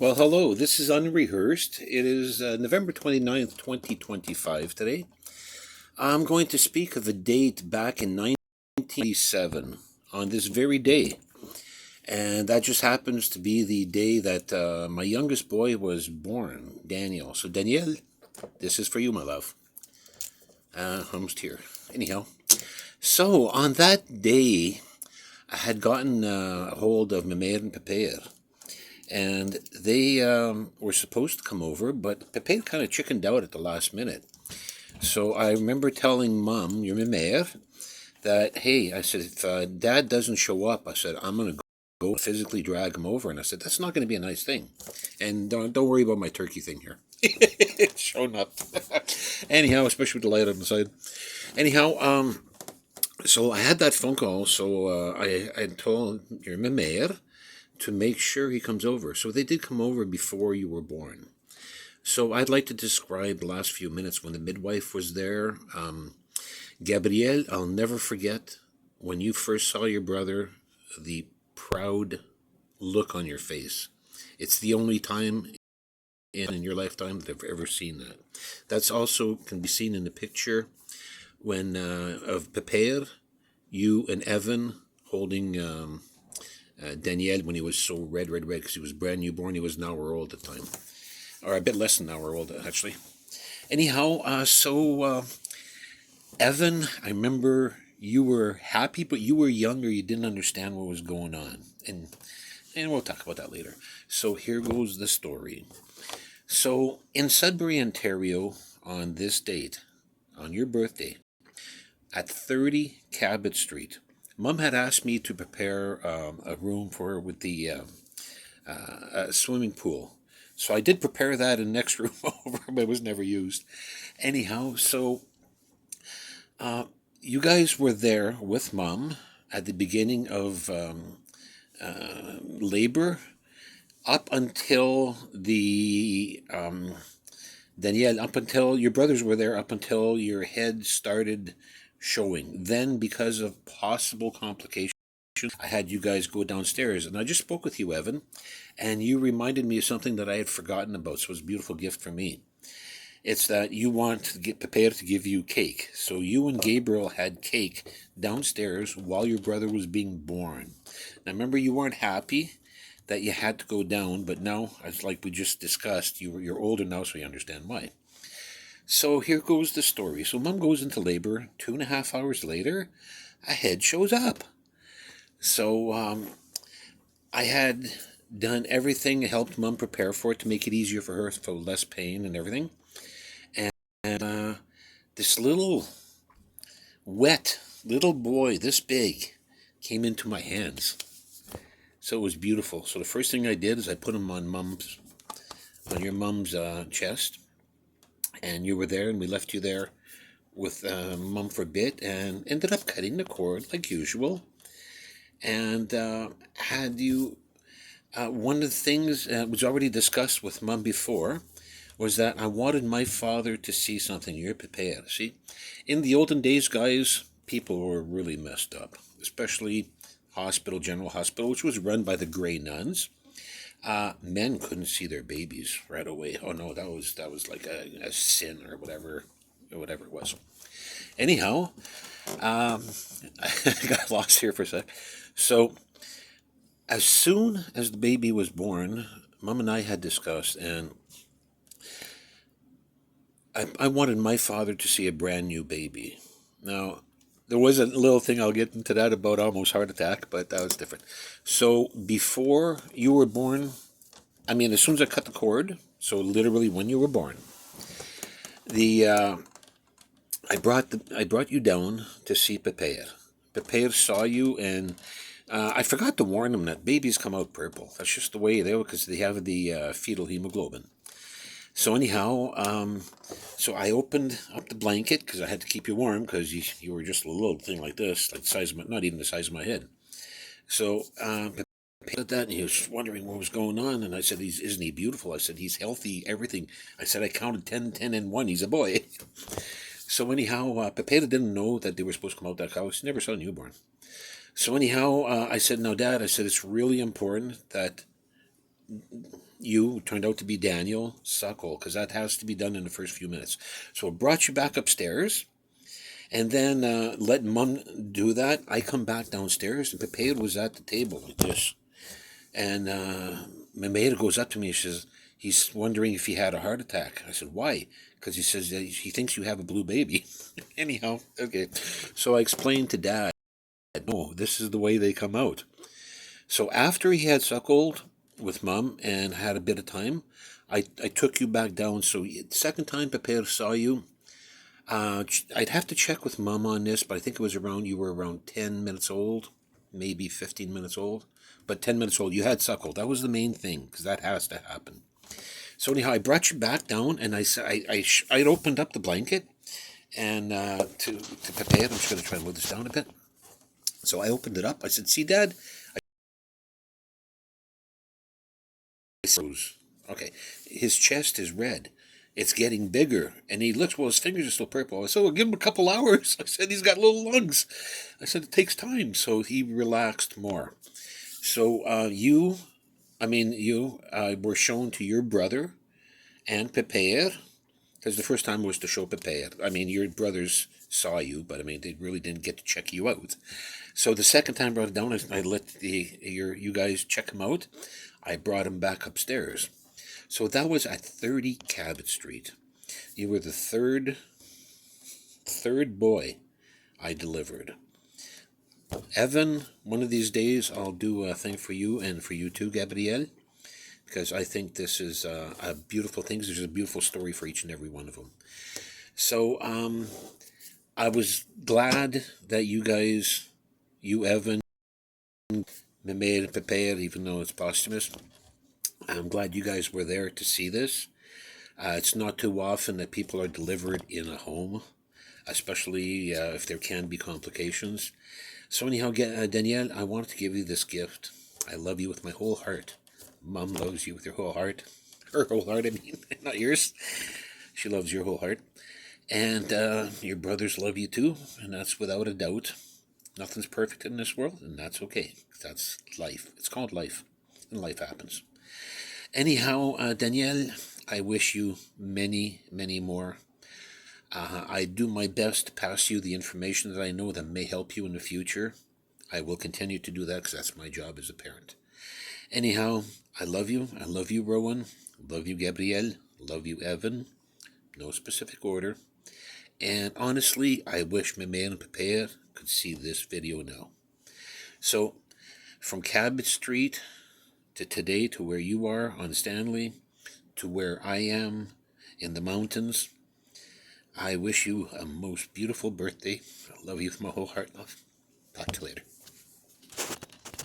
Well, hello. This is Unrehearsed. It is November 29th, 2025 today. I'm going to speak of a date back in 1987 on this very day. And that just happens to be the day that my youngest boy was born, Daniel. So, Daniel, this is for you, my love. Almost here. Anyhow, so on that day, I had gotten a hold of Mimere and Pepere. And they were supposed to come over, but Pepere kind of chickened out at the last minute. So I remember telling Mom, your mère, that, hey, I said, if Dad doesn't show up, I said, I'm going to go physically drag him over. And I said, that's not going to be a nice thing. And don't worry about my turkey thing here. It's showing up. Anyhow, especially with the light on the side. Anyhow, so I had that phone call. So I told your mère to make sure he comes over. So they did come over before you were born. So I'd like to describe the last few minutes when the midwife was there. Gabriel, I'll never forget when you first saw your brother, the proud look on your face. It's the only time in your lifetime that I've ever seen that. That's also can be seen in the picture when of Pepere, you and Evan holding Daniel when he was so red, because he was brand new born. He was an hour old at the time. Or a bit less than an hour old, actually. Anyhow, so Evan, I remember you were happy, but you were younger. You didn't understand what was going on. And we'll talk about that later. So here goes the story. So in Sudbury, Ontario, on this date, on your birthday, at 30 Cabot Street, Mom had asked me to prepare a room for her with the a swimming pool. So I did prepare that in the next room over, but it was never used. Anyhow, so you guys were there with Mom at the beginning of labor up until the Danielle, up until your brothers were there, up until your head started showing. Then, because of possible complications, I had you guys go downstairs. And I just spoke with you, Evan, and you reminded me of something that I had forgotten about. So it was a beautiful gift for me. It's that you want to get Pepere to give you cake. So you and Gabriel had cake downstairs while your brother was being born. Now, remember, you weren't happy that you had to go down, but now, as like we just discussed, you're older now, so you understand why. So here goes the story. So Mom goes into labor. 2.5 hours later, a head shows up. So I had done everything, helped Mom prepare for it to make it easier for her, for less pain and everything. And this little wet little boy, this big, came into my hands. So it was beautiful. So the first thing I did is I put him on your mom's chest. And you were there, and we left you there with Mom for a bit, and ended up cutting the cord like usual. And had you, one of the things that was already discussed with Mom before was that I wanted my father to see something. You're prepared. See, in the olden days, guys, people were really messed up, especially General Hospital, which was run by the Grey Nuns. Men couldn't see their babies right away. Oh no, that was like a sin or whatever it was. Anyhow, I got lost here for a sec. So, as soon as the baby was born, Mom and I had discussed, and I wanted my father to see a brand new baby. Now, there was a little thing, I'll get into that, about almost heart attack, but that was different. So before you were born, I mean, as soon as I cut the cord, so literally when you were born, I brought you down to see Pepere. Pepere saw you, and I forgot to warn him that babies come out purple. That's just the way they are, because they have the fetal hemoglobin. So anyhow, so I opened up the blanket because I had to keep you warm, because you were just a little thing like this, like the size of not even the size of my head. So Pepere did that, and he was wondering what was going on, and I said, isn't he beautiful? I said, he's healthy, everything. I said, I counted 10, 10, and 1. He's a boy. So anyhow, Pepere didn't know that they were supposed to come out that house. He never saw a newborn. So anyhow, I said, no, Dad, I said, it's really important that you turned out to be Daniel Suckle, because that has to be done in the first few minutes. So I brought you back upstairs, and then let Mum do that. I come back downstairs, and Pepere was at the table like this. And my maid goes up to me and says, he's wondering if he had a heart attack. I said, why? Because he says that he thinks you have a blue baby. Anyhow, okay. So I explained to Dad, no, this is the way they come out. So after he had suckled with Mum and had a bit of time, I took you back down. So the second time Pepere saw you, I'd have to check with Mum on this, but I think it was around, you were around 10 minutes old, maybe 15 minutes old. But 10 minutes old, you had suckled. That was the main thing, because that has to happen. So anyhow, I brought you back down, and I opened up the blanket, and to Pepere, I'm just going to try and load this down a bit. So I opened it up. I said, see, Dad? Okay, his chest is red. It's getting bigger. And he looks, well, his fingers are still purple. I said, well, give him a couple hours. I said, he's got little lungs. I said, it takes time. So he relaxed more. So you were shown to your brother and Pepere, because the first time was to show Pepere. I mean, your brothers saw you, but I mean, they really didn't get to check you out. So the second time I brought it down, I let you guys check him out. I brought him back upstairs. So that was at 30 Cabot Street. You were the third boy I delivered. Evan, one of these days I'll do a thing for you and for you too, Gabriel, because I think this is a beautiful thing. There's a beautiful story for each and every one of them. So I was glad that you guys, you Evan, Mimir and Pepere, even though it's posthumous, I'm glad you guys were there to see this. It's not too often that people are delivered in a home, especially if there can be complications. So anyhow, Danielle, I wanted to give you this gift. I love you with my whole heart. Mom loves you with your whole heart. Her whole heart, I mean, not yours. She loves your whole heart. And your brothers love you too, and that's without a doubt. Nothing's perfect in this world, and that's okay. That's life. It's called life, and life happens. Anyhow, Danielle, I wish you many, many more. I do my best to pass you the information that I know that may help you in the future. I will continue to do that because that's my job as a parent. Anyhow, I love you. I love you, Rowan. Love you, Gabriel. Love you, Evan. No specific order. And honestly, I wish Mimir and Pepere could see this video now. So, from Cabot Street to today, to where you are on Stanley, to where I am in the mountains, I wish you a most beautiful birthday. I love you with my whole heart, love. Talk to you later.